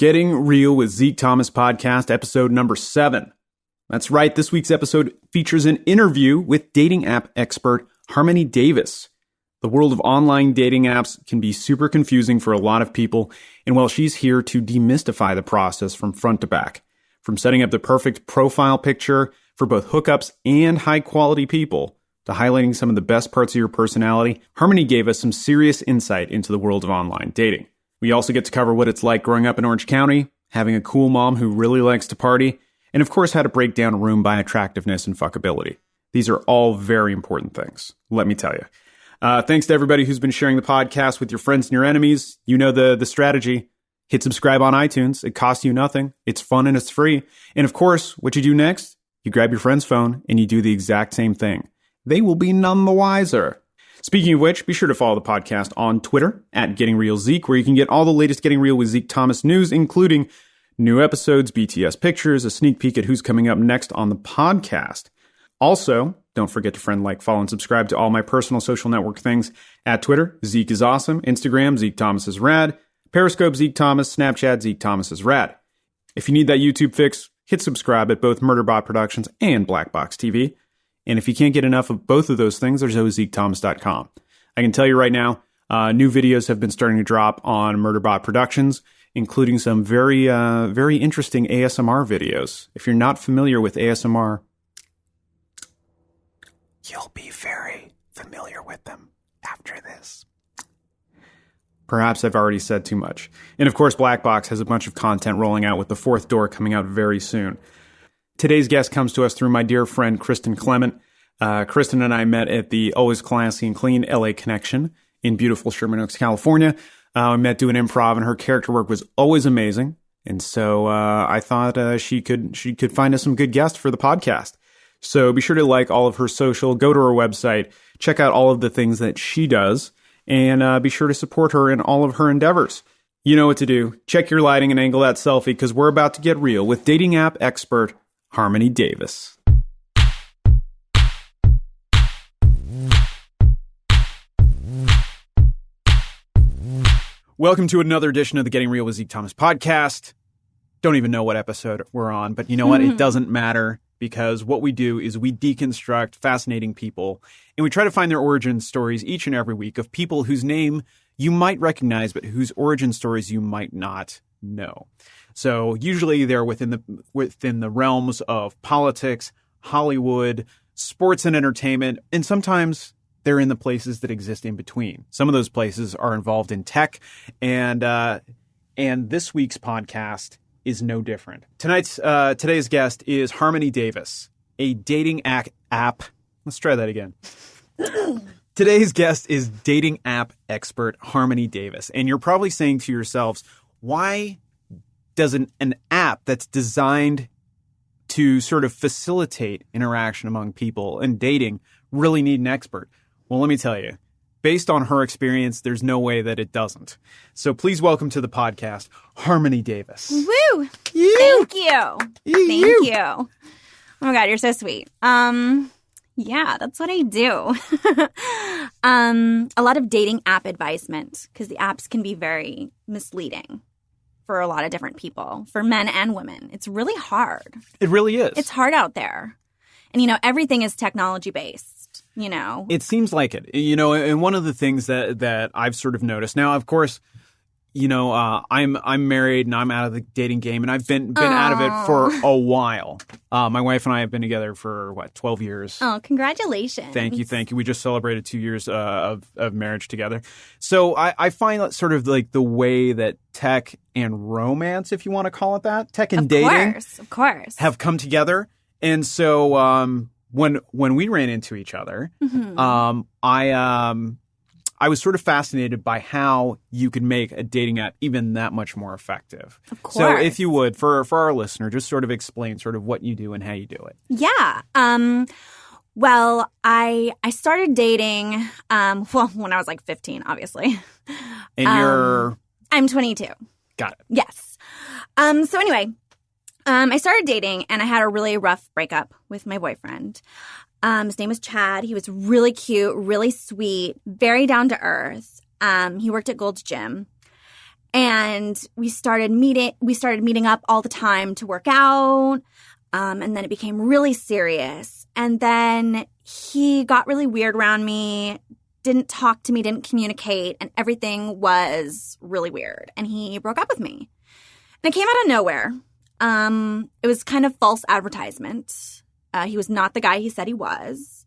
Getting Real with Zeke Thomas podcast, episode number 7. That's right, this week's episode features an interview with dating app expert Harmony Davis. The world of online dating apps can be super confusing for a lot of people, and well, she's here to demystify the process from front to back. From setting up the perfect profile picture for both hookups and high-quality people, to highlighting some of the best parts of your personality, Harmony gave us some serious insight into the world of online dating. We also get to cover what it's like growing up in Orange County, having a cool mom who really likes to party, and of course how to break down a room by attractiveness and fuckability. These are all very important things, let me tell you. Thanks to everybody who's been sharing the podcast with your friends and your enemies. You know the strategy. Hit subscribe on iTunes. It costs you nothing. It's fun and it's free. And of course, what you do next, you grab your friend's phone and you do the exact same thing. They will be none the wiser. Speaking of which, be sure to follow the podcast on Twitter at Getting Real Zeke, where you can get all the latest Getting Real with Zeke Thomas news, including new episodes, BTS pictures, a sneak peek at who's coming up next on the podcast. Also, don't forget to friend, like, follow, and subscribe to all my personal social network things at Twitter, Zeke is awesome, Instagram, Zeke Thomas is rad, Periscope, Zeke Thomas, Snapchat, Zeke Thomas is rad. If you need that YouTube fix, hit subscribe at both Murderbot Productions and Black Box TV. And if you can't get enough of both of those things, there's always zekethomas.com. I can tell you right now, new videos have been starting to drop on Murderbot Productions, including some very interesting ASMR videos. If you're not familiar with ASMR, you'll be very familiar with them after this. Perhaps I've already said too much. And of course, Black Box has a bunch of content rolling out with The Fourth Door coming out very soon. Today's guest comes to us through my dear friend, Kristen Clement. Kristen and I met at the Always Classy and Clean LA Connection in beautiful Sherman Oaks, California. We met doing improv, and her character work was always amazing. And so I thought she could find us some good guests for the podcast. So be sure to like all of her social, go to her website, check out all of the things that she does, and be sure to support her in all of her endeavors. You know what to do. Check your lighting and angle that selfie, because we're about to get real with dating app expert Harmony Davis. Welcome to another edition of the Getting Real with Zeke Thomas podcast. Don't even know what episode we're on, but you know what? It doesn't matter, because what we do is we deconstruct fascinating people, and we try to find their origin stories each and every week of people whose name you might recognize, but whose origin stories you might not know. So usually they're within the realms of politics, Hollywood, sports and entertainment, and sometimes they're in the places that exist in between. Some of those places are involved in tech, and this week's podcast is no different. Today's guest is Harmony Davis, a dating app. Let's try that again. Today's guest is dating app expert Harmony Davis, and you're probably saying to yourselves, why does an app that's designed to sort of facilitate interaction among people and dating really need an expert? Well, let me tell you, based on her experience, there's no way that it doesn't. So please welcome to the podcast, Harmony Davis. Woo! Thank you. Thank you. Oh my God, you're so sweet. Yeah, that's what I do. A lot of dating app advisement, because the apps can be very misleading for a lot of different people, for men and women. It's really hard. It really is. It's hard out there. And, everything is technology-based, It seems like it. And one of the things that I've sort of noticed now, of course, I'm married and I'm out of the dating game, and I've been out of it for a while. My wife and I have been together for 12 years. Oh, congratulations! Thank you. We just celebrated 2 years of marriage together. So I find that sort of like the way that tech and romance, if you want to call it that, tech and dating, of course, have come together. And so when we ran into each other, I was sort of fascinated by how you could make a dating app even that much more effective. Of course. So if you would, for our listener, just sort of explain sort of what you do and how you do it. Yeah. Well, I started dating, when I was like 15, obviously. And I'm 22. Got it. Yes. So anyway, I started dating, and I had a really rough breakup with my boyfriend. His name was Chad. He was really cute, really sweet, very down to earth. He worked at Gold's Gym. And we started meeting up all the time to work out. And then it became really serious. And then he got really weird around me, didn't talk to me, didn't communicate, and everything was really weird. And he broke up with me. And it came out of nowhere. It was kind of false advertisement. He was not the guy he said he was.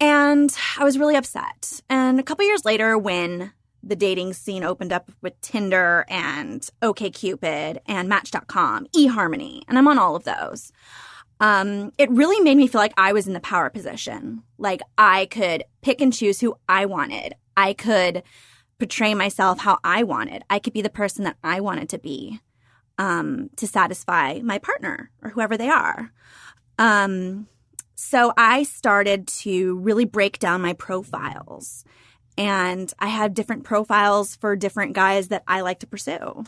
And I was really upset. And a couple years later, when the dating scene opened up with Tinder and OkCupid and Match.com, eHarmony, and I'm on all of those. It really made me feel like I was in the power position. Like I could pick and choose who I wanted. I could portray myself how I wanted. I could be the person that I wanted to be to satisfy my partner or whoever they are. So I started to really break down my profiles. And I have different profiles for different guys that I like to pursue.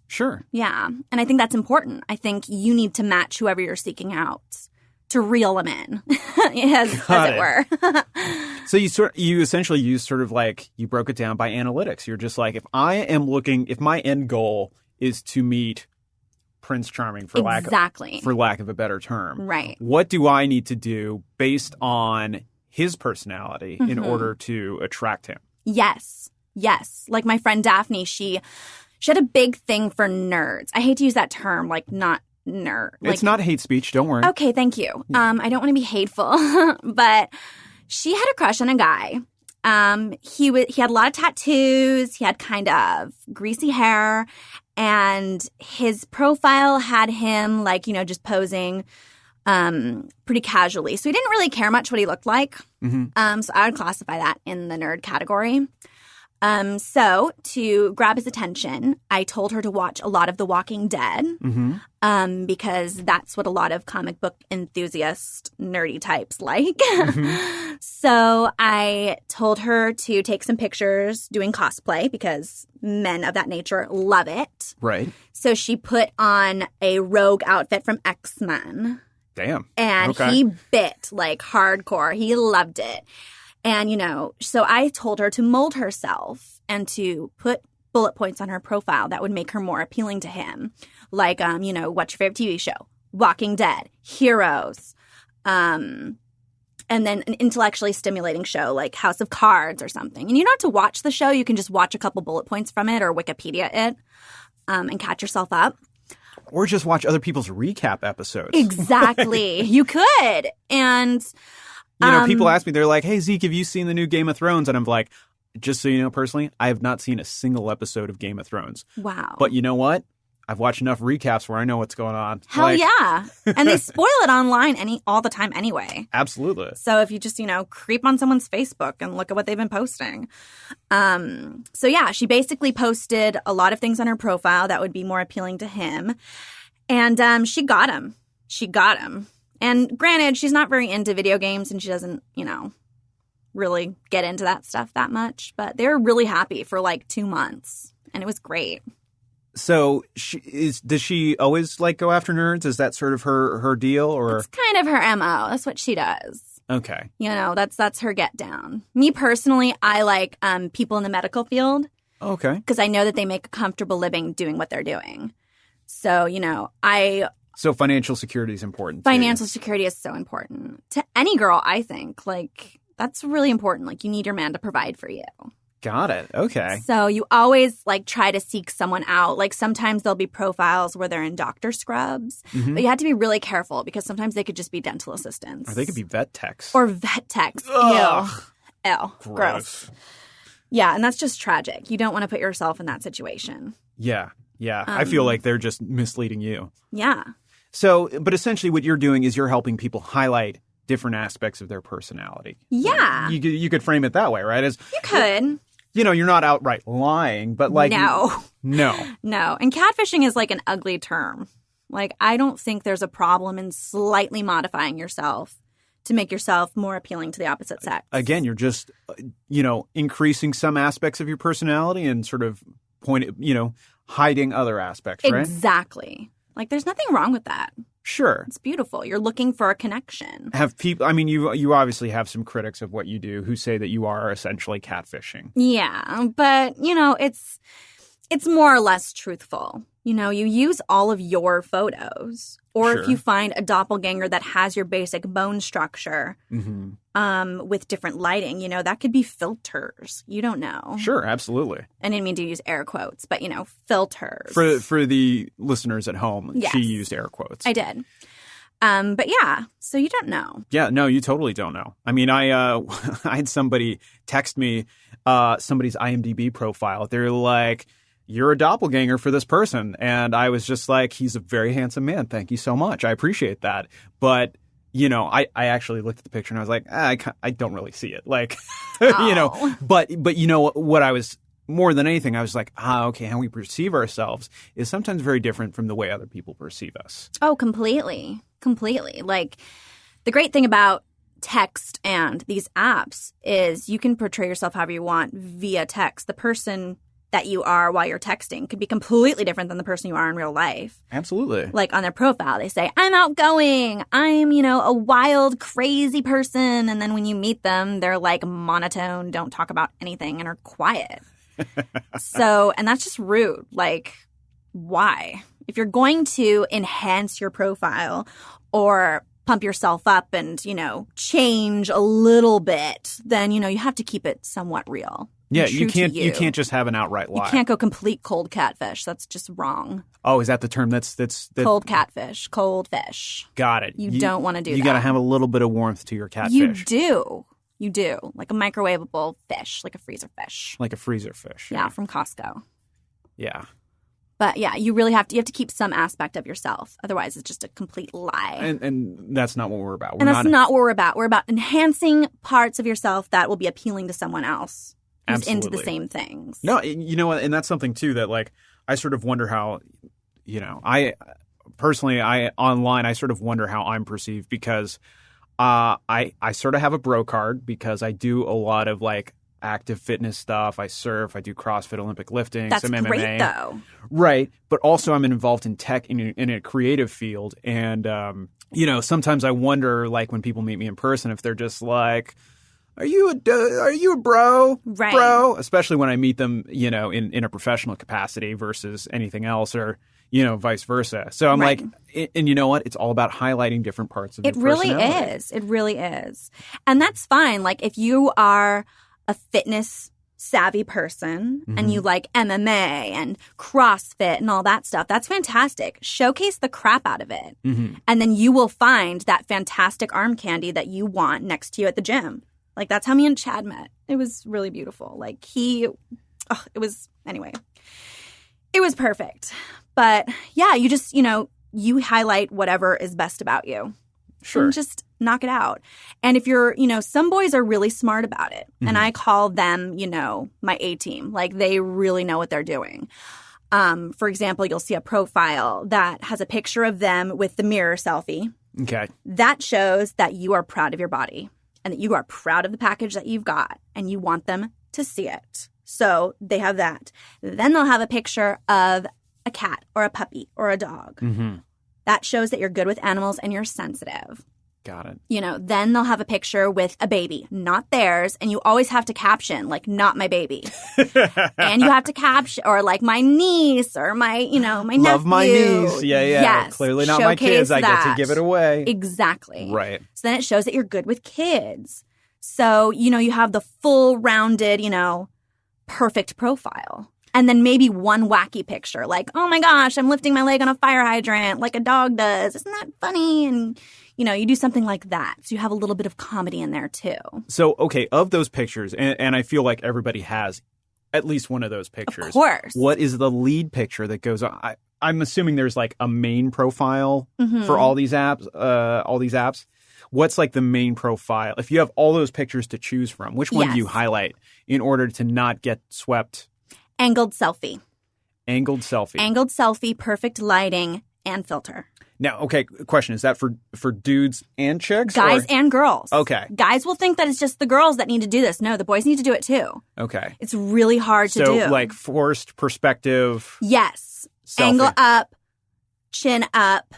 Sure. Yeah. And I think that's important. I think you need to match whoever you're seeking out to reel them in, as it were. So you essentially use sort of like, you broke it down by analytics. You're just like, if my end goal is to meet Prince Charming, for lack of a better term. Right. What do I need to do based on his personality in order to attract him? Yes. Like my friend Daphne, she had a big thing for nerds. I hate to use that term, like not nerd. Like, it's not hate speech. Don't worry. Okay, thank you. I don't want to be hateful, but she had a crush on a guy. He had a lot of tattoos. He had kind of greasy hair, and his profile had him like, just posing pretty casually. So he didn't really care much what he looked like. Mm-hmm. So I would classify that in the nerd category. So to grab his attention, I told her to watch a lot of The Walking Dead, because that's what a lot of comic book enthusiast nerdy types like. Mm-hmm. So I told her to take some pictures doing cosplay because men of that nature love it. Right. So she put on a rogue outfit from X-Men. Damn. And he bit like hardcore. He loved it. And, so I told her to mold herself and to put bullet points on her profile that would make her more appealing to him. Like, what's your favorite TV show? Walking Dead, Heroes, and then an intellectually stimulating show like House of Cards or something. And you don't have to watch the show. You can just watch a couple bullet points from it or Wikipedia it and catch yourself up. Or just watch other people's recap episodes. Exactly. You could. And people ask me, they're like, hey, Zeke, have you seen the new Game of Thrones? And I'm like, just so you know, personally, I have not seen a single episode of Game of Thrones. Wow. But you know what? I've watched enough recaps where I know what's going on. Hell yeah. And they spoil it online all the time anyway. Absolutely. So if you just, creep on someone's Facebook and look at what they've been posting. So yeah, she basically posted a lot of things on her profile that would be more appealing to him. And she got him. And granted, she's not very into video games and she doesn't, really get into that stuff that much. But they were really happy for like 2 months. And it was great. So does she always like go after nerds? Is that sort of her deal, or it's kind of her MO? That's what she does. Okay. That's her get down. Me personally, I like people in the medical field. Okay. Because I know that they make a comfortable living doing what they're doing. So, So financial security is important. Financial security is so important to any girl, I think. Like, that's really important. Like, you need your man to provide for you. Got it. Okay. So you always try to seek someone out. Like sometimes there'll be profiles where they're in doctor scrubs, but you have to be really careful because sometimes they could just be dental assistants. Or they could be vet techs. Or vet techs. Ew. Gross. Yeah, and that's just tragic. You don't want to put yourself in that situation. Yeah. I feel like they're just misleading you. Yeah. So, but essentially what you're doing is you're helping people highlight different aspects of their personality. Yeah. You could frame it that way, right? You could. You're not outright lying, but No. No. And catfishing is like an ugly term. Like, I don't think there's a problem in slightly modifying yourself to make yourself more appealing to the opposite sex. Again, you're just, increasing some aspects of your personality and sort of hiding other aspects, right? Exactly. Like, there's nothing wrong with that. Sure. It's beautiful. You're looking for a connection. You obviously have some critics of what you do who say that you are essentially catfishing. Yeah, but, it's more or less truthful. You know, you use all of your photos. Or Sure. if you find a doppelganger that has your basic bone structure with different lighting, you know, that could be filters. You don't know. Sure, absolutely. I didn't mean to use air quotes, but, you know, filters. For the listeners at home, Yes. she used air quotes. I did. But yeah, so you don't know. Yeah, no, you totally don't know. I mean, I had somebody text me somebody's IMDb profile. They're like, "You're a doppelganger for this person," and I was just like, "He's a very handsome man. Thank you so much. I appreciate that." But you know, I actually looked at the picture and I was like, I don't really see it. Like, you know, but you know what I was. More than anything, I was like, okay, how we perceive ourselves is sometimes very different from the way other people perceive us. Oh, completely. Completely. Like, the great thing about text and these apps is you can portray yourself however you want via text. The person that you are while you're texting could be completely different than the person you are in real life. Absolutely. Like, on their profile, they say, I'm outgoing. I'm, you know, a wild, crazy person. And then when you meet them, they're like monotone, don't talk about anything, and are quiet. So, and that's just rude. Like, why? If you're going to enhance your profile or pump yourself up and, you know, change a little bit, then, you know, you have to keep it somewhat real. Yeah, you can't just have an outright lie. You can't go complete cold catfish. That's just wrong. Oh, is that the term? That's cold catfish, cold fish. Got it. You don't want to do that. You got to have a little bit of warmth to your catfish. You do. Like a microwavable fish, like a freezer fish. Like a freezer fish. Yeah, from Costco. Yeah. But yeah, you really have to keep some aspect of yourself. Otherwise, it's just a complete lie. And that's not what we're about. That's not what we're about. We're about enhancing parts of yourself that will be appealing to someone else who's Absolutely. into the same things. No, you know what? And that's something, too, that, like, I sort of wonder how, you know, online, I sort of wonder how I'm perceived because I sort of have a bro card because I do a lot of, like, active fitness stuff. I surf. I do CrossFit, Olympic lifting, That's some MMA. great, though. Right. But also I'm involved in tech in a creative field. And, you know, sometimes I wonder, like, when people meet me in person, if they're just like, are you a bro? Right. Bro? Especially when I meet them, you know, in a professional capacity versus anything else or, you know, vice versa. So I'm Right. like, and you know what? It's all about highlighting different parts of your personality. It really is. It really is. And that's fine. Like, if you are a fitness savvy person and you like MMA and CrossFit and all that stuff, that's fantastic. Showcase the crap out of it. And then you will find that fantastic arm candy that you want next to you at the gym. Like, that's how me and Chad met. It was really beautiful. Like, it was perfect. But yeah, you just, you know, you highlight whatever is best about you. Sure. And just knock it out. And if you're, you know, some boys are really smart about it. And I call them, you know, my A-team. Like, they really know what they're doing. For example, you'll see a profile that has a picture of them with the mirror selfie. Okay. That shows that you are proud of your body and that you are proud of the package that you've got and you want them to see it. So they have that. Then they'll have a picture of a cat or a puppy or a dog. That shows that you're good with animals and you're sensitive. Got it. You know, then they'll have a picture with a baby, not theirs. And you always have to caption, like, not my baby. And you have to caption, or like my niece or my, you know, my nephew. Love my niece. Yeah. Yes. Clearly not my kids. I get to give it away. Exactly. Right. So then it shows that you're good with kids. So, you know, you have the full rounded, you know, perfect profile. And then maybe one wacky picture, like, oh my gosh, I'm lifting my leg on a fire hydrant like a dog does. Isn't that funny? And, you know, you do something like that. So you have a little bit of comedy in there too. So, okay, of those pictures, and I feel like everybody has at least one of those pictures. Of course. What is the lead picture that goes on? I'm assuming there's like a main profile for all these apps. What's like the main profile? If you have all those pictures to choose from, which one do you highlight in order to not get swept? Angled selfie. Angled selfie. Angled selfie, perfect lighting, and filter. Now, okay, question. Is that for dudes and chicks? Guys and girls. Okay. Guys will think that it's just the girls that need to do this. No, the boys need to do it too. Okay. It's really hard to do. So like forced perspective. Yes. Selfie. Angle up, chin up,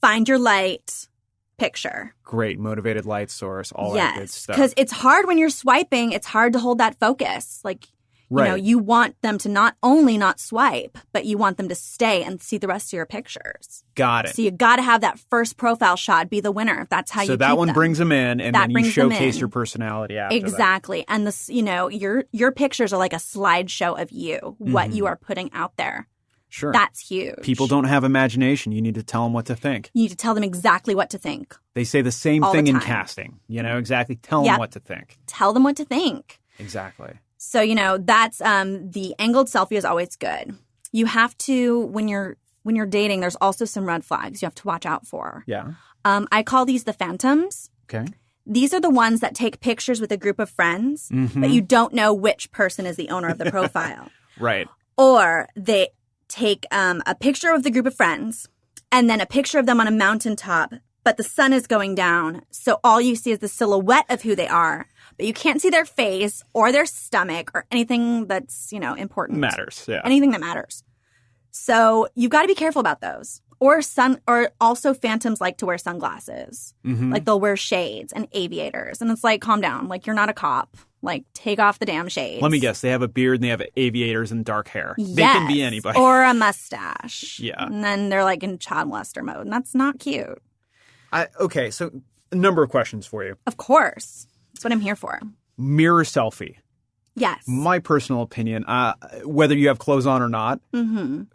find your light, picture. Great. Motivated light source, all that good stuff. Because it's hard when you're swiping. It's hard to hold that focus. Like, You know, Right. you want them to not only not swipe, but you want them to stay and see the rest of your pictures. Got it. So you got to have that first profile shot be the winner. That's how you So that keep one them. brings them in, and That then you brings them showcase in. your personality after that. Exactly. And this, you know, your pictures are like a slideshow of you, what you are putting out there. Sure. That's huge. People don't have imagination. You need to tell them what to think. You need to tell them exactly what to think. They say the same All the thing in time. casting. You know, exactly. Tell them Yep. what to think. Tell them what to think. Exactly. So, you know, that's the angled selfie is always good. You have to, when you're dating, there's also some red flags you have to watch out for. Yeah. I call these the phantoms. Okay. These are the ones that take pictures with a group of friends, but you don't know which person is the owner of the profile. Right. Or they take a picture of the group of friends and then a picture of them on a mountaintop, but the sun is going down. So all you see is the silhouette of who they are, but you can't see their face or their stomach or anything that's, you know, important. Matters. Yeah. Anything that matters. So you've got to be careful about those. Or also phantoms like to wear sunglasses. Like they'll wear shades and aviators. And it's like, calm down. Like, you're not a cop. Like, take off the damn shades. Let me guess. They have a beard and they have aviators and dark hair. Yes. They can be anybody. Or a mustache. Yeah. And then they're like in child molester mode. And that's not cute. Okay. So a number of questions for you. Of course. That's what I'm here for. Mirror selfie. Yes. My personal opinion, whether you have clothes on or not,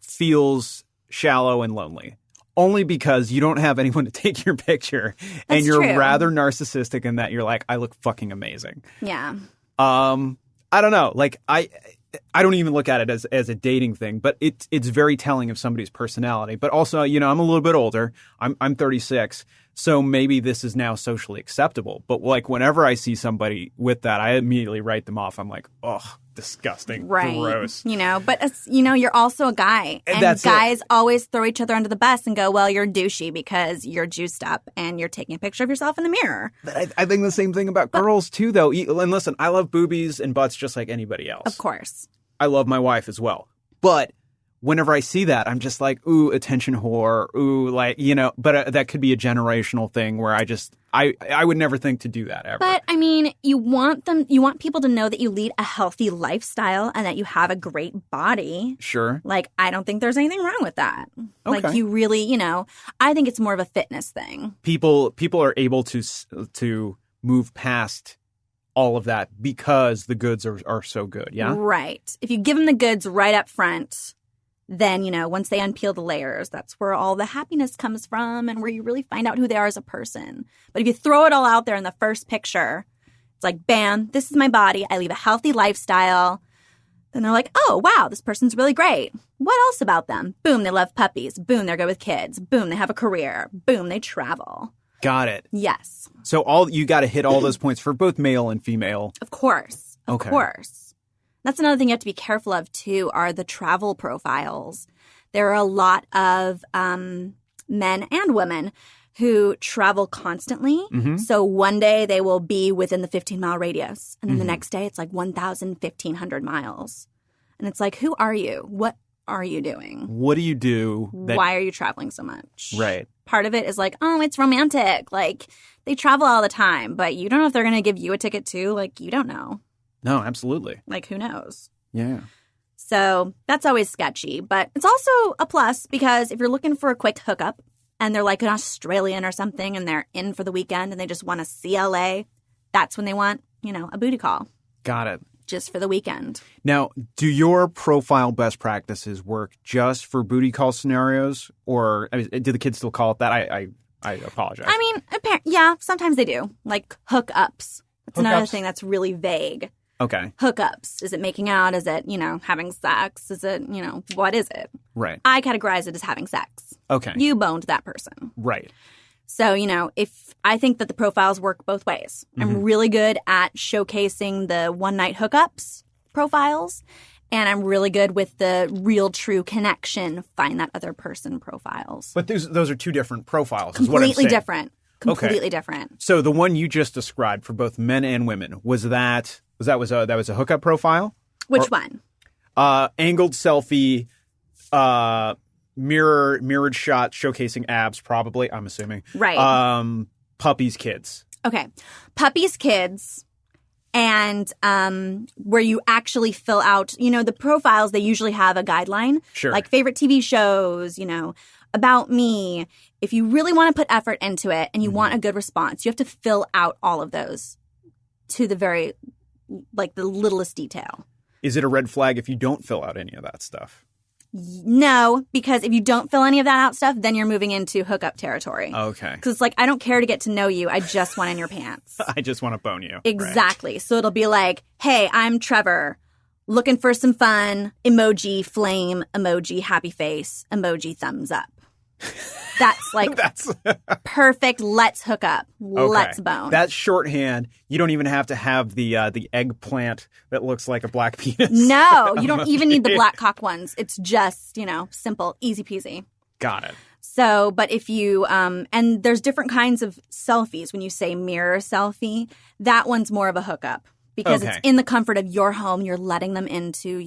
feels shallow and lonely. Only because you don't have anyone to take your picture. And That's you're true. rather narcissistic in that you're like, I look fucking amazing. Yeah. I don't know. Like, I don't even look at it as a dating thing, but it's very telling of somebody's personality. But also, you know, I'm a little bit older. I'm 36. So maybe this is now socially acceptable. But like whenever I see somebody with that, I immediately write them off. I'm like, oh, disgusting. Right. Gross. You know, but it's, you know, you're also a guy. And That's it. guys always throw each other under the bus and go, well, you're douchey because you're juiced up and you're taking a picture of yourself in the mirror. But I think the same thing about girls too, though. And listen, I love boobies and butts just like anybody else. Of course. I love my wife as well. But whenever I see that, I'm just like, ooh, attention whore. Ooh, like, you know, but that could be a generational thing where I would never think to do that ever. But I mean, you want people to know that you lead a healthy lifestyle and that you have a great body. Sure. Like, I don't think there's anything wrong with that. Okay. Like, you really, you know, I think it's more of a fitness thing. People are able to move past all of that because the goods are so good. Yeah. Right. If you give them the goods right up front, then, you know, once they unpeel the layers, that's where all the happiness comes from and where you really find out who they are as a person. But if you throw it all out there in the first picture, it's like, bam, this is my body. I lead a healthy lifestyle. Then they're like, oh, wow, this person's really great. What else about them? Boom, they love puppies. Boom, they're good with kids. Boom, they have a career. Boom, they travel. Got it. Yes. So you got to hit all those points for both male and female. Of course. Of Okay. course. That's another thing you have to be careful of, too, are the travel profiles. There are a lot of men and women who travel constantly. So one day they will be within the 15-mile radius. And then the next day it's like 1,000, 1,500 miles. And it's like, who are you? What are you doing? What do you do? Why are you traveling so much? Right. Part of it is like, oh, it's romantic. Like, they travel all the time. But you don't know if they're going to give you a ticket, too. Like, you don't know. No, absolutely. Like, who knows? Yeah. So that's always sketchy. But it's also a plus because if you're looking for a quick hookup and they're like an Australian or something and they're in for the weekend and they just want to see LA, that's when they want, you know, a booty call Got it. just for the weekend. Now, do your profile best practices work just for booty call scenarios, or I mean, do the kids still call it that? I apologize. I mean, yeah, sometimes they do. Like hookups. That's another Hookups? thing that's really vague. Okay. Hookups. Is it making out? Is it, you know, having sex? Is it, you know, what is it? Right. I categorize it as having sex. Okay. You boned that person. Right. So, you know, if I think that the profiles work both ways. I'm really good at showcasing the one-night hookups profiles, and I'm really good with the real true connection, find that other person profiles. But those are two different profiles. Is what I'm Completely saying. different. Completely different. So the one you just described for both men and women was a hookup profile? Which one? Angled selfie, mirrored shot showcasing abs, probably, I'm assuming. Right. Puppies, kids. Okay. Puppies, kids. and where you actually fill out, the profiles. They usually have a guideline, Sure. like favorite TV shows, about me. If you really want to put effort into it and you want a good response, you have to fill out all of those to the very, like the littlest detail. Is it a red flag if you don't fill out any of that stuff? No, because if you don't fill any of that out stuff, then you're moving into hookup territory. Okay. Because it's like, I don't care to get to know you. I just want in your pants. I just want to bone you. Exactly. Right. So it'll be like, hey, I'm Trevor. Looking for some fun. Emoji, flame, emoji, happy face, emoji, thumbs up. That's like perfect. Let's hook up. Okay. Let's bone. That's shorthand. You don't even have to have the eggplant that looks like a black penis. No, you don't even need the black cock ones. It's just, simple, easy peasy. Got it. So, but if you, and there's different kinds of selfies. When you say mirror selfie, that one's more of a hookup because it's in the comfort of your home. You're letting them into,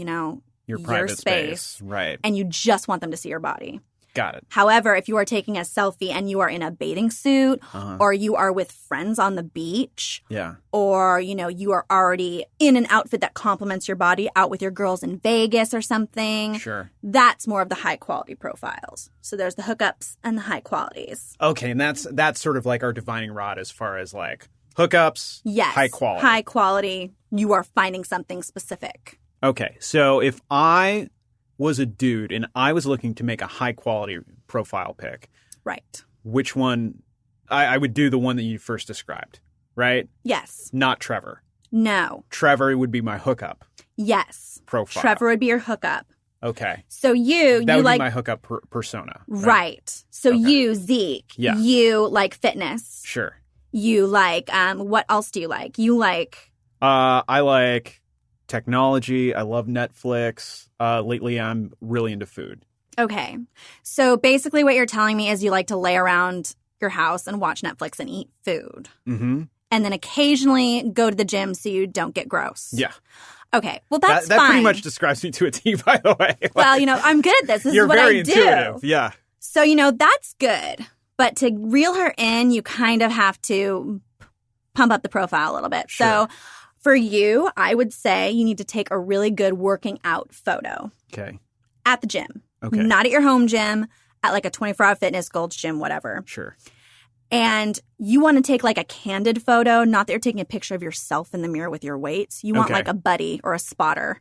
your private space. Right. And you just want them to see your body. Got it. However, if you are taking a selfie and you are in a bathing suit or you are with friends on the beach or, you are already in an outfit that complements your body out with your girls in Vegas or something. Sure. That's more of the high quality profiles. So there's the hookups and the high qualities. Okay. And that's sort of like our divining rod as far as like hookups, high quality. High quality. You are finding something specific. Okay. So if I was a dude and I was looking to make a high quality profile pic. Right. Which one? I would do the one that you first described, right? Yes. Not Trevor. No. Trevor would be my hookup. Yes. Profile. Trevor would be your hookup. Okay. So that would like be my hookup persona. Right. So you, Zeke, you like fitness. Sure. You like, what else do you like? You like? I like technology. I love Netflix. Lately, I'm really into food. Okay. So basically what you're telling me is you like to lay around your house and watch Netflix and eat food. Mm-hmm. And then occasionally go to the gym so you don't get gross. Yeah. Okay. Well, that's fine. That pretty much describes me to a T, by the way. Well, I'm good at this. This is what I do. You're very intuitive. Yeah. So, that's good. But to reel her in, you kind of have to pump up the profile a little bit. Sure. So for you, I would say you need to take a really good working out photo. Okay. At the gym. Okay. Not at your home gym, at like a 24-hour fitness, Gold's Gym, whatever. Sure. And you want to take like a candid photo, not that you're taking a picture of yourself in the mirror with your weights. You want like a buddy or a spotter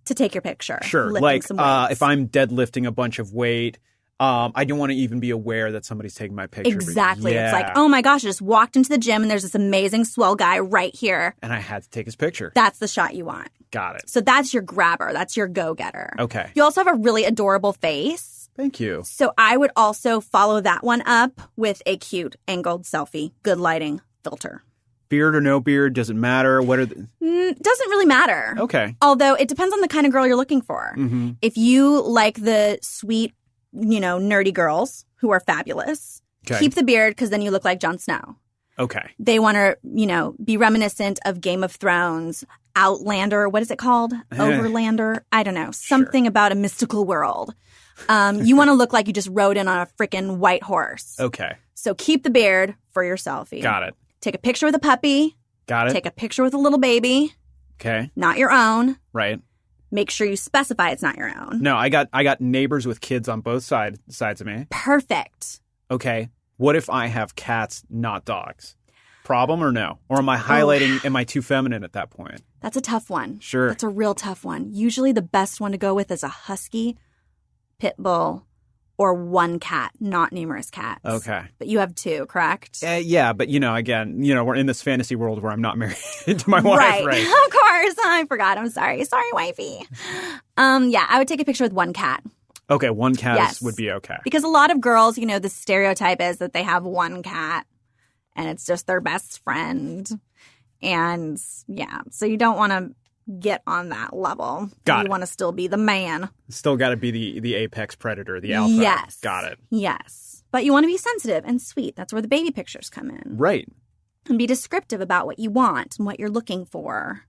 to take your picture. Sure. Like if I'm deadlifting a bunch of weight, I don't want to even be aware that somebody's taking my picture. Exactly. Yeah. It's like, oh my gosh, I just walked into the gym and there's this amazing swell guy right here. And I had to take his picture. That's the shot you want. Got it. So that's your grabber. That's your go-getter. Okay. You also have a really adorable face. Thank you. So I would also follow that one up with a cute angled selfie, good lighting filter. Beard or no beard, doesn't matter. What are doesn't really matter. Okay. Although it depends on the kind of girl you're looking for. Mm-hmm. If you like the sweet, nerdy girls who are fabulous, keep the beard because then you look like Jon Snow. Okay. They want to, be reminiscent of Game of Thrones, Outlander. What is it called? Overlander? I don't know. Something about a mystical world. You want to look like you just rode in on a freaking white horse. Okay. So keep the beard for your selfie. Got it. Take a picture with a puppy. Got it. Take a picture with a little baby. Okay. Not your own. Right. Make sure you specify it's not your own. No, I got neighbors with kids on both sides of me. Perfect. Okay. What if I have cats, not dogs? Problem or no? Or am I highlighting, am I too feminine at that point? That's a tough one. Sure. That's a real tough one. Usually the best one to go with is a husky, pit bull, or one cat, not numerous cats. Okay. But you have two, correct? Yeah, but again, we're in this fantasy world where I'm not married to my wife, right? Of course. I forgot. I'm sorry. Sorry, wifey. Yeah, I would take a picture with one cat. Okay, one cat would be okay. Because a lot of girls, the stereotype is that they have one cat and it's just their best friend. And yeah, so you don't want to get on that level. You want to still be the man. Still got to be the apex predator, the alpha. Yes. Got it. Yes. But you want to be sensitive and sweet. That's where the baby pictures come in. Right. And be descriptive about what you want and what you're looking for.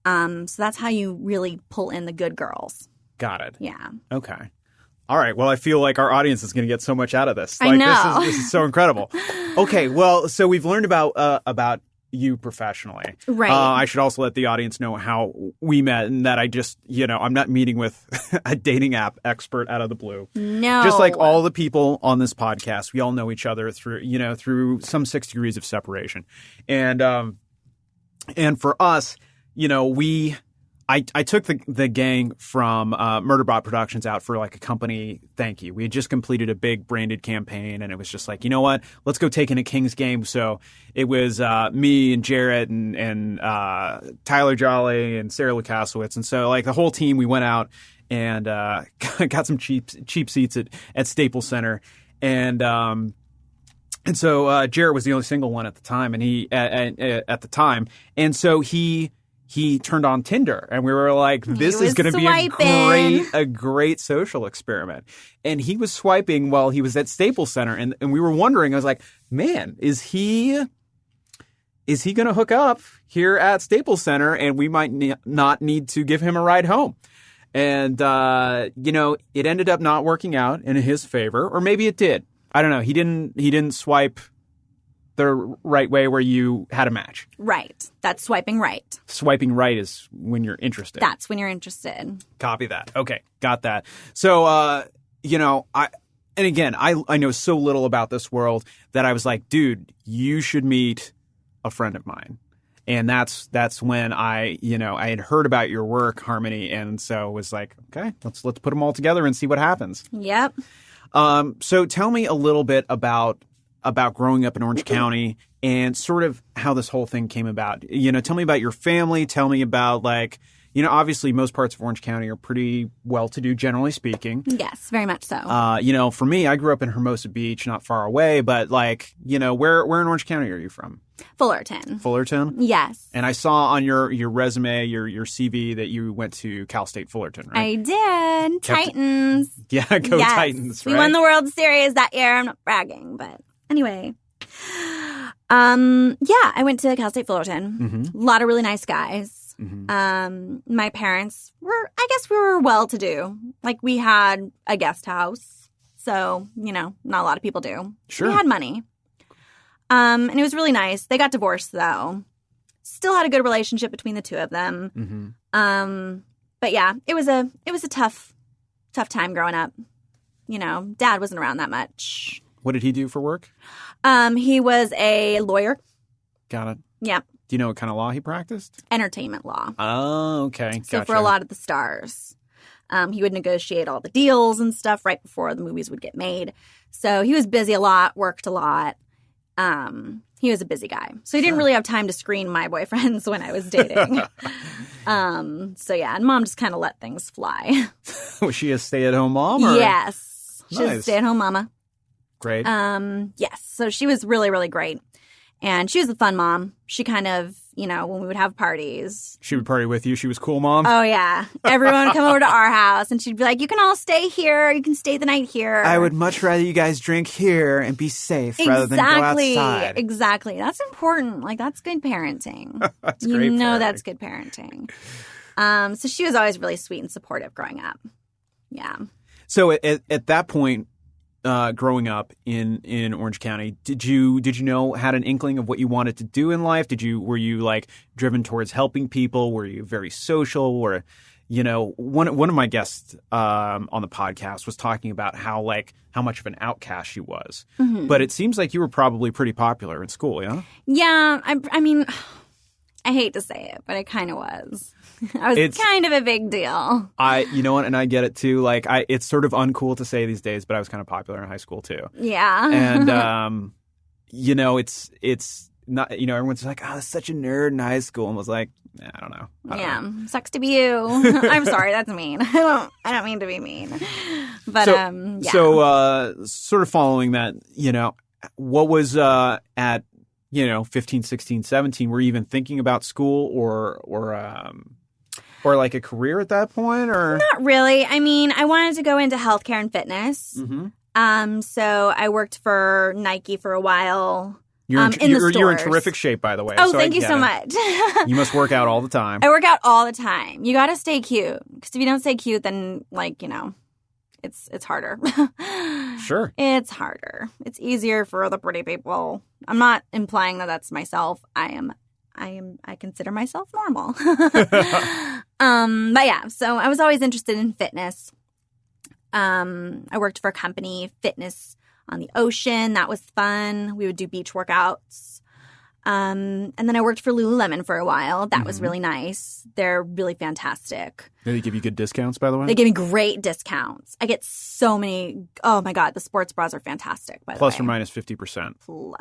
So that's how you really pull in the good girls. Got it. Yeah. Okay. All right. Well, I feel like our audience is going to get so much out of this. I know. This is so incredible. Okay. Well, so we've learned about you professionally. Right. I should also let the audience know how we met and that I just, I'm not meeting with a dating app expert out of the blue. No. Just like all the people on this podcast, we all know each other through some 6 degrees of separation. And for us, I took the gang from Murderbot Productions out for like a company thank you. We had just completed a big branded campaign, and it was just like, you know what? Let's go take in a Kings game. So it was me and Jarrett and Tyler Jolly and Sarah Lukasiewicz. And so like the whole team, we went out and got some cheap seats at Staples Center. And so Jarrett was the only single one at the time, and he turned on Tinder, and we were like, this is going to be a great social experiment. And he was swiping while he was at Staples Center, and we were wondering, I was like, man, is he going to hook up here at Staples Center, and we might not need to give him a ride home? And, it ended up not working out in his favor, or maybe it did. I don't know. He didn't swipe the right way where you had a match. Right. That's swiping right. Swiping right is when you're interested. That's when you're interested. Copy that. Okay. Got that. So, I know so little about this world that I was like, dude, you should meet a friend of mine. And that's when I had heard about your work, Harmony. And so was like, okay, let's put them all together and see what happens. Yep. So tell me a little bit about growing up in Orange County and sort of how this whole thing came about. Tell me about your family. Tell me about obviously most parts of Orange County are pretty well-to-do, generally speaking. Yes, very much so. For me, I grew up in Hermosa Beach, not far away, but where in Orange County are you from? Fullerton. Fullerton? Yes. And I saw on your resume, your CV, that you went to Cal State Fullerton, right? I did. Titans. Yeah, go yes. Titans, right? We won the World Series that year. I'm not bragging, but anyway. I went to Cal State Fullerton. Mm-hmm. A lot of really nice guys. Mm-hmm. My parents we were well-to-do. Like, we had a guest house. So, not a lot of people do. Sure. We had money. And it was really nice. They got divorced, though. Still had a good relationship between the two of them. Mm-hmm. But yeah, it was a tough time growing up. Dad wasn't around that much. What did he do for work? He was a lawyer. Got it. Yeah. Do you know what kind of law he practiced? Entertainment law. Oh, okay. So gotcha. for a lot of the stars. He would negotiate all the deals and stuff right before the movies would get made. So he was busy a lot, worked a lot. He was a busy guy. So he didn't really have time to screen my boyfriends when I was dating. And Mom just kind of let things fly. Was she a stay-at-home mom? Or? Yes. She was Nice. a stay-at-home mama. Great. Yes. So she was really, really great. And she was a fun mom. She kind of, when we would have parties. She would party with you. She was cool, Mom? Oh, yeah. Everyone would come over to our house, and she'd be like, you can all stay here. You can stay the night here. I would much rather you guys drink here and be safe rather than go outside. Exactly. That's important. Like, that's good parenting. That's great parenting. That's good parenting. So she was always really sweet and supportive growing up. Yeah. So at that point, growing up in Orange County, did you had an inkling of what you wanted to do in life? Were you like driven towards helping people? Were you very social? Or one of my guests on the podcast was talking about how much of an outcast she was. Mm-hmm. But it seems like you were probably pretty popular in school, yeah? Yeah, I mean, I hate to say it, but I kind of was. I was kind of a big deal. And I get it too. Like, it's sort of uncool to say these days, but I was kind of popular in high school too. Yeah. And, it's not, everyone's like, oh, such a nerd in high school. And was like, I don't know. I don't know. Sucks to be you. I'm sorry, that's mean. I don't mean to be mean. But, So, sort of following that, what was at 15, 16, 17, were you even thinking about school or like a career at that point, or? Not really. I mean, I wanted to go into healthcare and fitness. Mm-hmm. So I worked for Nike for a while. You're in the stores. You're in terrific shape, by the way. Oh, thank you so much. You must work out all the time. I work out all the time. You got to stay cute, because if you don't stay cute, then it's harder. Sure. It's harder. It's easier for the pretty people. I'm not implying that that's myself. I am I consider myself normal. But yeah, so I was always interested in fitness. I worked for a company, fitness on the ocean. That was fun. We would do beach workouts. And then I worked for Lululemon for a while. That was really nice. They're really fantastic. Do they give you good discounts, by the way? They give me great discounts. I get so many. Oh my God, the sports bras are fantastic, by the way. Plus or minus 50%. Plus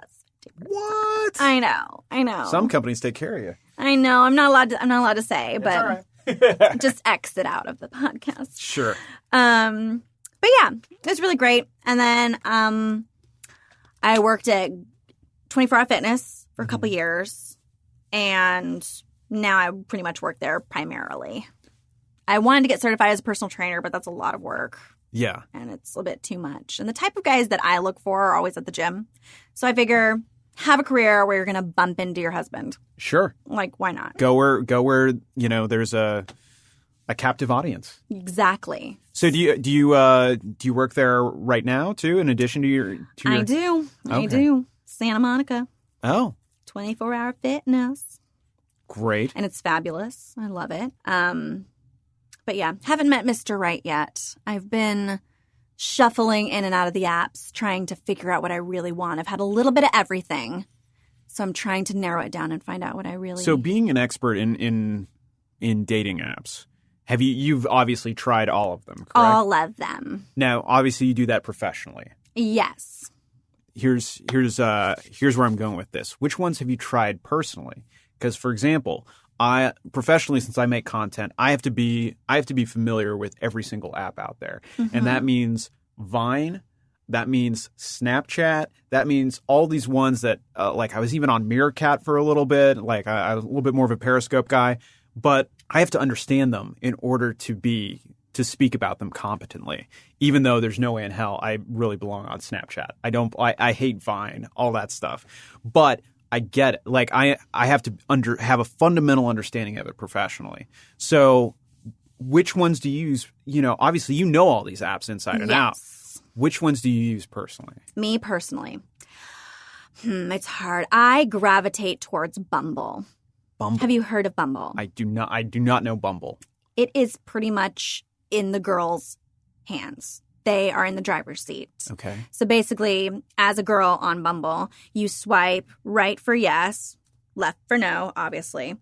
50%. What? I know. Some companies take care of you. I know. I'm not allowed to say, but all right. just exit out of the podcast. Sure. But yeah, it was really great. And then I worked at 24 Hour Fitness for a couple years, and now I pretty much work there primarily. I wanted to get certified as a personal trainer, but that's a lot of work. Yeah. And it's a bit too much. And the type of guys that I look for are always at the gym. So I figure have a career where you're going to bump into your husband. Sure. Like, why not? Go where there's a captive audience. Exactly. So do you work there right now too? In addition to your I do. Okay. I do. Santa Monica. Oh, 24 Hour Fitness. great. And it's fabulous. I love it. But yeah, haven't met Mr. Right yet. I've been shuffling in and out of the apps, trying to figure out what I really want. I've had a little bit of everything, so I'm trying to narrow it down and find out what I really. So, being an expert in dating apps, you've obviously tried all of them, correct? All of them. Now, obviously, you do that professionally. Yes. Here's where I'm going with this. Which ones have you tried personally? Because, for example, I professionally, since I make content, I have to be familiar with every single app out there, and that means Vine, that means Snapchat, that means all these ones that like I was even on Meerkat for a little bit. Like I was a little bit more of a Periscope guy, but I have to understand them in order to speak about them competently. Even though there's no way in hell I really belong on Snapchat. I hate Vine, all that stuff, but I get it. Like I have to have a fundamental understanding of it professionally. So which ones do you use? Obviously you know all these apps inside and out. Which ones do you use personally? Me personally. It's hard. I gravitate towards Bumble. Bumble. Have you heard of Bumble? I do not know Bumble. It is pretty much in the girls' hands. They are in the driver's seat. Okay. So basically, as a girl on Bumble, you swipe right for yes, left for no, obviously.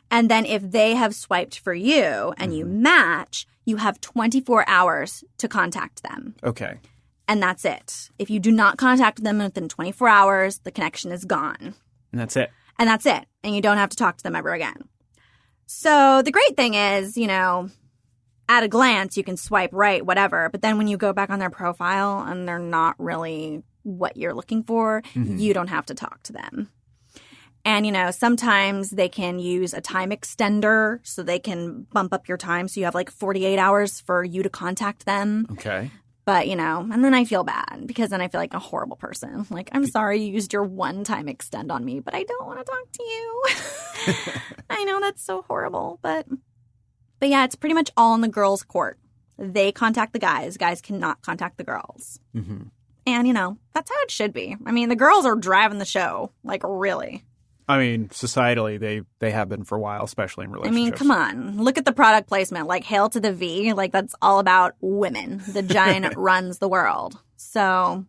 And then if they have swiped for you and you match, you have 24 hours to contact them. Okay. And that's it. If you do not contact them within 24 hours, the connection is gone. And that's it. And that's it. And you don't have to talk to them ever again. So the great thing is, at a glance, you can swipe right, whatever. But then when you go back on their profile and they're not really what you're looking for, you don't have to talk to them. And, sometimes they can use a time extender so they can bump up your time. So you have like 48 hours for you to contact them. Okay. But, and then I feel bad because then I feel like a horrible person. Like, I'm sorry you used your one time extend on me, but I don't want to talk to you. I know that's so horrible, But yeah, it's pretty much all in the girls' court. They contact the guys. Guys cannot contact the girls. Mm-hmm. And, that's how it should be. I mean, the girls are driving the show. Like, really. I mean, societally, they have been for a while, especially in relationships. I mean, come on. Look at the product placement. Like, Hail to the V. Like, that's all about women. The giant runs the world. So,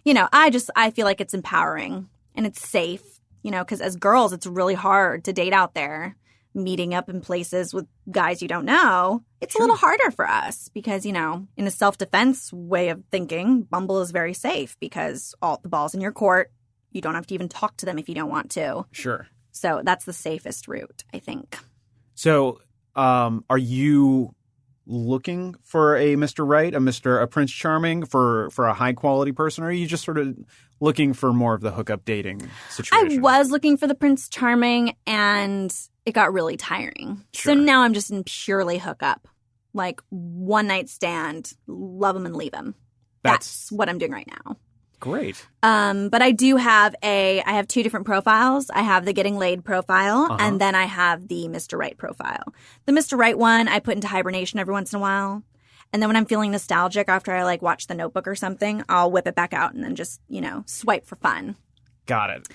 I feel like it's empowering and it's safe, because as girls, it's really hard to date out there. Meeting up in places with guys you don't know, it's a little harder for us because, in a self-defense way of thinking, Bumble is very safe because all the ball's in your court. You don't have to even talk to them if you don't want to. Sure. So that's the safest route, I think. So are you looking for a Mr. Right, a Prince Charming, for a high-quality person, or are you just sort of looking for more of the hookup dating situation? I was looking for the Prince Charming, and it got really tiring. Sure. So now I'm just in purely hookup. Like, one-night stand, love them and leave them. That's what I'm doing right now. Great. But I do have I have two different profiles. I have the Getting Laid profile, and then I have the Mr. Right profile. The Mr. Right one I put into hibernation every once in a while. And then when I'm feeling nostalgic after I watch The Notebook or something, I'll whip it back out and then just, swipe for fun. Got it.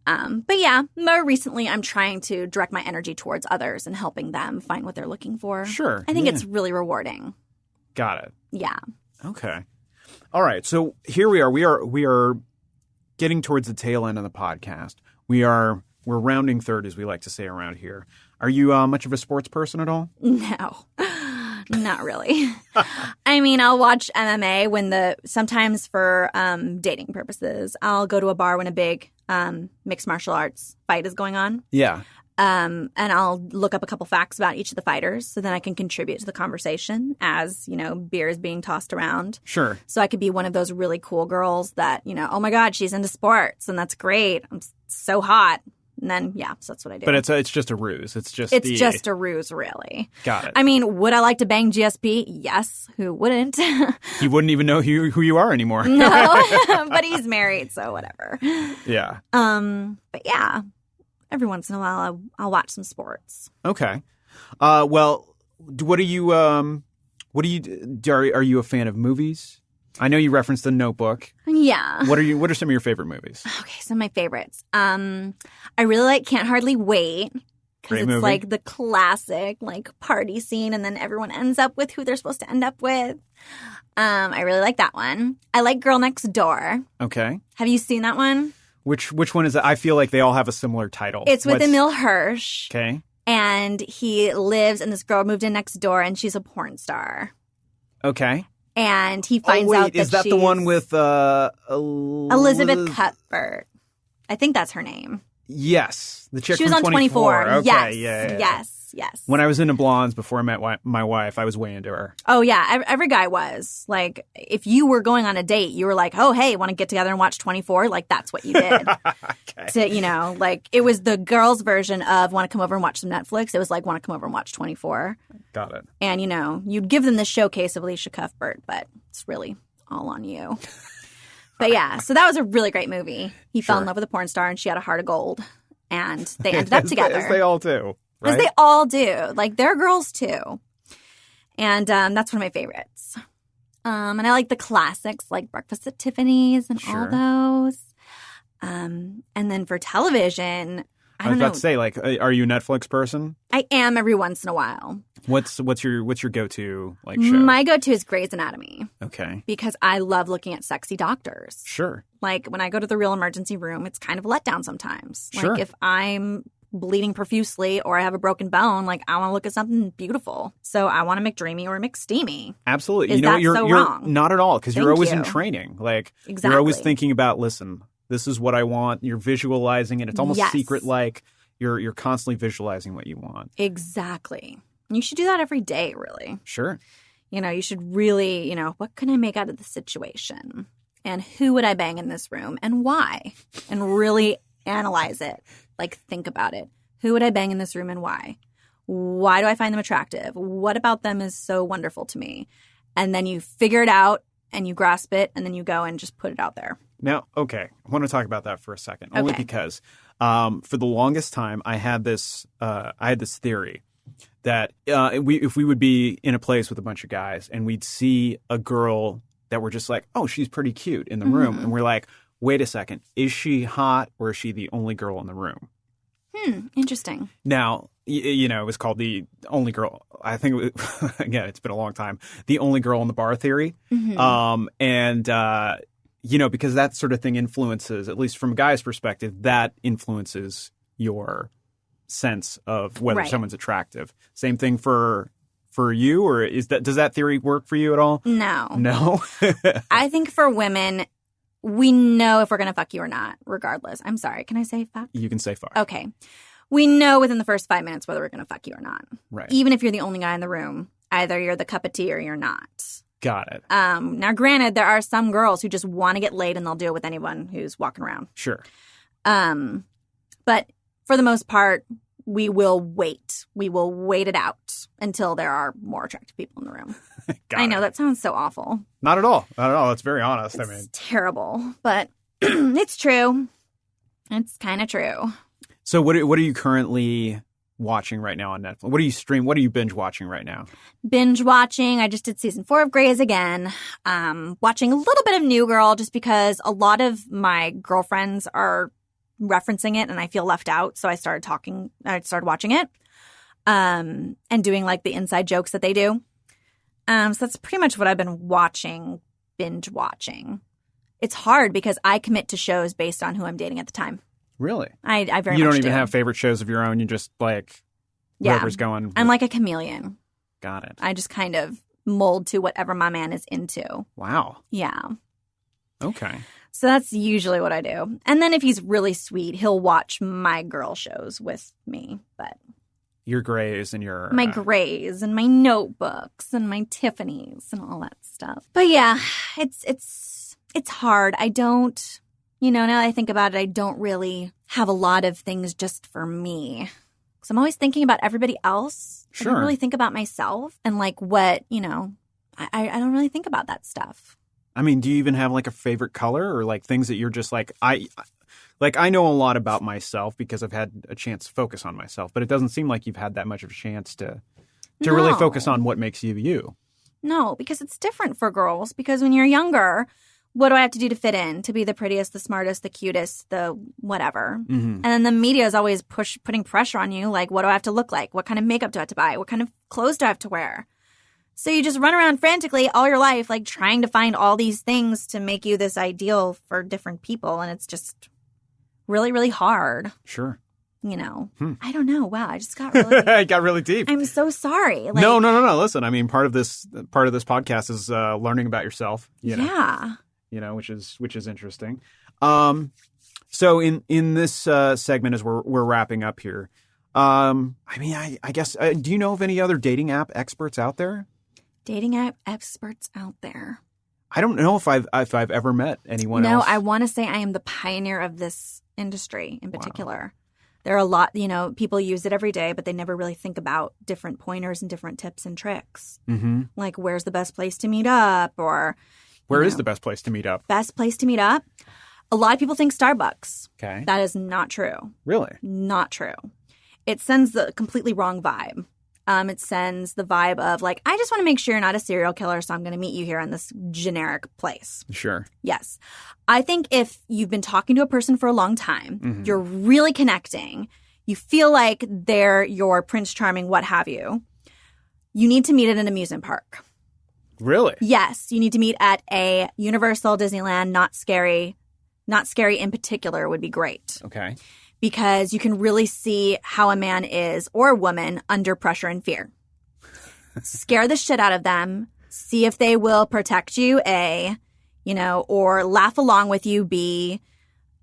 But yeah, more recently, I'm trying to direct my energy towards others and helping them find what they're looking for. Sure. I think it's really rewarding. Got it. Yeah. Okay. All right. So here we are. We are getting towards the tail end of the podcast. We're rounding third, as we like to say around here. Are you much of a sports person at all? No, not really. I mean, I'll watch MMA sometimes for dating purposes. I'll go to a bar when a big mixed martial arts fight is going on. Yeah. And I'll look up a couple facts about each of the fighters so then I can contribute to the conversation as, beer is being tossed around. Sure. So I could be one of those really cool girls that, oh my God, she's into sports and that's great. I'm so hot. And then, so that's what I do. But it's just a ruse. It's just a ruse, really. Got it. I mean, would I like to bang GSP? Yes. Who wouldn't? He wouldn't even know who you are anymore. No, but he's married, so whatever. Yeah. But yeah, every once in a while, I'll watch some sports. Okay. Well, are you a fan of movies? I know you referenced The Notebook. Yeah. What are some of your favorite movies? Okay, some of my favorites. I really like Can't Hardly Wait because it's like the classic party scene, and then everyone ends up with who they're supposed to end up with. I really like that one. I like Girl Next Door. Okay. Have you seen that one? Which one is it? I feel like they all have a similar title. It's with Emil Hirsch. Okay. And he lives, and this girl moved in next door, and she's a porn star. Okay. And he finds out that is that the one with Elizabeth Cuthbert? I think that's her name. Yes, the chick she was from on 24. Okay, yes, yeah. Yes. When I was into blondes before I met my wife, I was way into her. Oh yeah, every guy was. Like, if you were going on a date, you were like, "Oh hey, want to get together and watch 24?" Like that's what you did. Okay. To it was the girls' version of want to come over and watch some Netflix. It was like want to come over and watch 24. Got it. And you'd give them the showcase of Alicia Cuthbert, but it's really all on you. But yeah, so that was a really great movie. He fell in love with a porn star, and she had a heart of gold, and they ended up together. As they all do. Right? As they all do. Like, they're girls, too. And that's one of my favorites. And I like the classics, like Breakfast at Tiffany's and all those. And then for television, I was about to say, are you a Netflix person? I am every once in a while. What's your go-to, show? My go-to is Grey's Anatomy. Okay. Because I love looking at sexy doctors. Sure. Like, when I go to the real emergency room, it's kind of a letdown sometimes. Sure. Like, if I'm bleeding profusely or I have a broken bone, I want to look at something beautiful. So I want to McDreamy or McSteamy. Absolutely. You're wrong? Not at all, because you're always in training. Exactly. You're always thinking about, listen, this is what I want. You're visualizing it. It's almost secret-like. You're constantly visualizing what you want. Exactly. You should do that every day, really. Sure. You should really, what can I make out of the situation? And who would I bang in this room? And why? And really analyze it. Think about it. Who would I bang in this room and why? Why do I find them attractive? What about them is so wonderful to me? And then you figure it out and you grasp it and then you go and just put it out there. Now, okay, I want to talk about that for a second. Only because for the longest time I had this theory that if we would be in a place with a bunch of guys and we'd see a girl that we're just like, oh, she's pretty cute in the room. And we're like, wait a second, is she hot or is she the only girl in the room? Interesting. Now, it was called the only girl. I think, again, it's been a long time. The only girl in the bar theory. Because that sort of thing influences, at least from a guy's perspective, that influences your sense of whether someone's attractive. Same thing for you, or does that theory work for you at all? No. I think for women, we know if we're going to fuck you or not, regardless. I'm sorry. Can I say fuck? You can say fuck. Okay. We know within the first 5 minutes whether we're going to fuck you or not. Right. Even if you're the only guy in the room, either you're the cup of tea or you're not. Got it. Now, granted, there are some girls who just want to get laid and they'll do it with anyone who's walking around. Sure. But for the most part, we will wait. We will wait it out until there are more attractive people in the room. I know, that sounds so awful. Not at all. Not at all. It's very honest. It's terrible, but it's true. It's kind of true. So what are you currently watching right now on Netflix? What do you stream? What are you binge watching right now? Binge watching. I just did season 4 of Grey's again. Watching a little bit of New Girl just because a lot of my girlfriends are referencing it and I feel left out. So I started watching it and doing like the inside jokes that they do. So that's pretty much what I've been binge watching. It's hard because I commit to shows based on who I'm dating at the time. Really? I very much do. You don't even have favorite shows of your own. You just like whoever's going. I'm like a chameleon. Got it. I just kind of mold to whatever my man is into. Wow. Yeah. Okay. So that's usually what I do. And then if he's really sweet, he'll watch my girl shows with me. But your Grays and your... My Grays and my notebooks and my Tiffany's and all that stuff. But yeah, it's hard. I don't... now that I think about it, I don't really have a lot of things just for me. Because I'm always thinking about everybody else. Sure. I don't really think about myself and like what, I don't really think about that stuff. I mean, do you even have like a favorite color or like things that you're just like, I know a lot about myself because I've had a chance to focus on myself, but it doesn't seem like you've had that much of a chance to really focus on what makes you you. No, because it's different for girls. Because when you're younger, what do I have to do to fit in? To be the prettiest, the smartest, the cutest, the whatever. Mm-hmm. And then the media is always putting pressure on you. Like, what do I have to look like? What kind of makeup do I have to buy? What kind of clothes do I have to wear? So you just run around frantically all your life, like trying to find all these things to make you this ideal for different people. And it's just really, really hard. Sure. I don't know. Wow. I just got really... I got really deep. I'm so sorry. Like, No. Listen, I mean, part of this podcast is learning about yourself. Yeah. Which is interesting. So in this segment, as we're wrapping up here, I guess, do you know of any other dating app experts out there? Dating app experts out there. I don't know if I've ever met anyone else. No, I want to say I am the pioneer of this industry in particular. Wow. There are a lot, people use it every day, but they never really think about different pointers and different tips and tricks. Mm-hmm. Like, where's the best place to meet up? Or where is the best place to meet up? Best place to meet up? A lot of people think Starbucks. Okay. That is not true. Really? Not true. It sends the completely wrong vibe. It sends the vibe of like, I just want to make sure you're not a serial killer, so I'm going to meet you here in this generic place. Sure. Yes. I think if you've been talking to a person for a long time, mm-hmm. you're really connecting, you feel like they're your Prince Charming, what have you, you need to meet at an amusement park. Really? Yes. You need to meet at a Universal, Disneyland, Not Scary. Not Scary in particular would be great. Okay. Because you can really see how a man is or a woman under pressure and fear. Scare the shit out of them. See if they will protect you, A, or laugh along with you, B,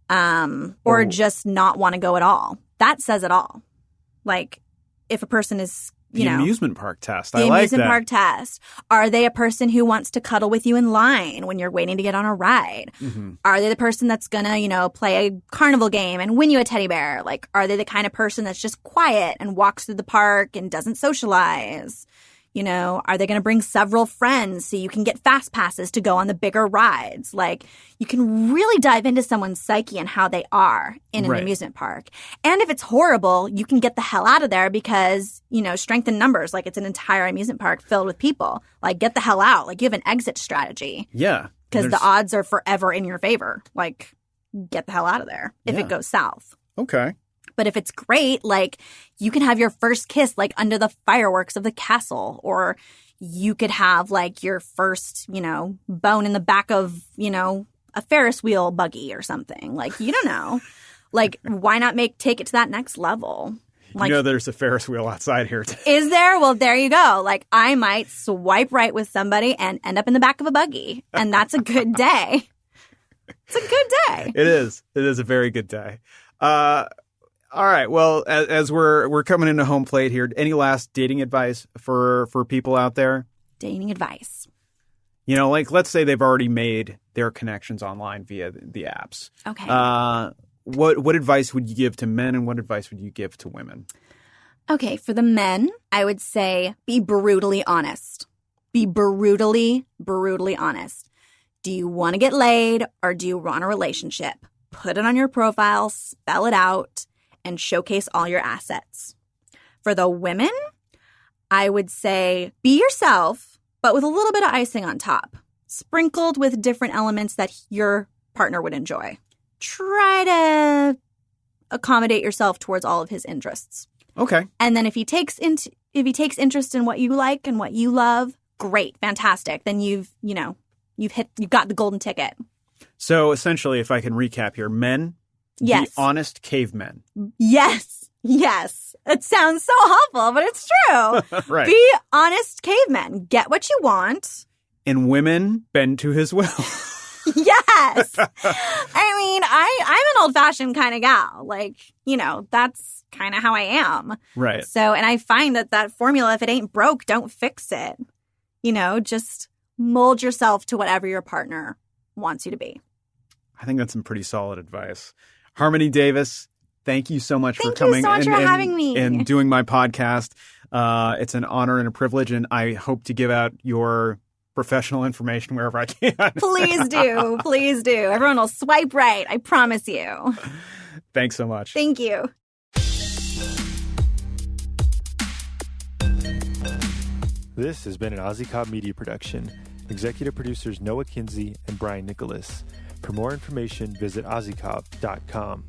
or just not want to go at all. That says it all. Like, if a person is, the amusement park test. The amusement park test. Are they a person who wants to cuddle with you in line when you're waiting to get on a ride? Mm-hmm. Are they the person that's going to, play a carnival game and win you a teddy bear? Like, are they the kind of person that's just quiet and walks through the park and doesn't socialize? Are they going to bring several friends so you can get fast passes to go on the bigger rides? Like, you can really dive into someone's psyche and how they are in an amusement park. And if it's horrible, you can get the hell out of there because, strength in numbers. Like, it's an entire amusement park filled with people. Like, get the hell out. Like, you have an exit strategy. Yeah. Because the odds are forever in your favor. Like, get the hell out of there if it goes south. Okay. But if it's great, like, you can have your first kiss, like, under the fireworks of the castle. Or you could have, like, your first, bone in the back of, a Ferris wheel buggy or something. Like, you don't know. Like, why not take it to that next level? Like, there's a Ferris wheel outside here. Is there? Well, there you go. Like, I might swipe right with somebody and end up in the back of a buggy. And that's a good day. It's a good day. It is. It is a very good day. All right. Well, as we're coming into home plate here, any last dating advice for people out there? Dating advice. Like, let's say they've already made their connections online via the apps. Okay. What advice would you give to men and what advice would you give to women? Okay. For the men, I would say be brutally honest. Be brutally, brutally honest. Do you want to get laid or do you want a relationship? Put it on your profile, spell it out, and showcase all your assets. For the women, I would say be yourself, but with a little bit of icing on top, sprinkled with different elements that your partner would enjoy. Try to accommodate yourself towards all of his interests. Okay. And then if he takes interest in what you like and what you love, great, fantastic. Then you've got the golden ticket. So essentially, if I can recap here, men, yes, be honest cavemen. Yes. It sounds so awful, but it's true. Right. Be honest cavemen. Get what you want. And women, bend to his will. Yes. I mean, I'm an old-fashioned kind of gal. Like, that's kind of how I am. Right. So, and I find that formula, if it ain't broke, don't fix it. Just mold yourself to whatever your partner wants you to be. I think that's some pretty solid advice. Harmony Davis, thank you so much for coming so much for having me. And doing my podcast. It's an honor and a privilege, and I hope to give out your professional information wherever I can. Please do. Please do. Everyone will swipe right. I promise you. Thanks so much. Thank you. This has been an Ozzy Cobb Media production. Executive producers Noah Kinsey and Brian Nicholas. For more information, visit ozzycobb.com.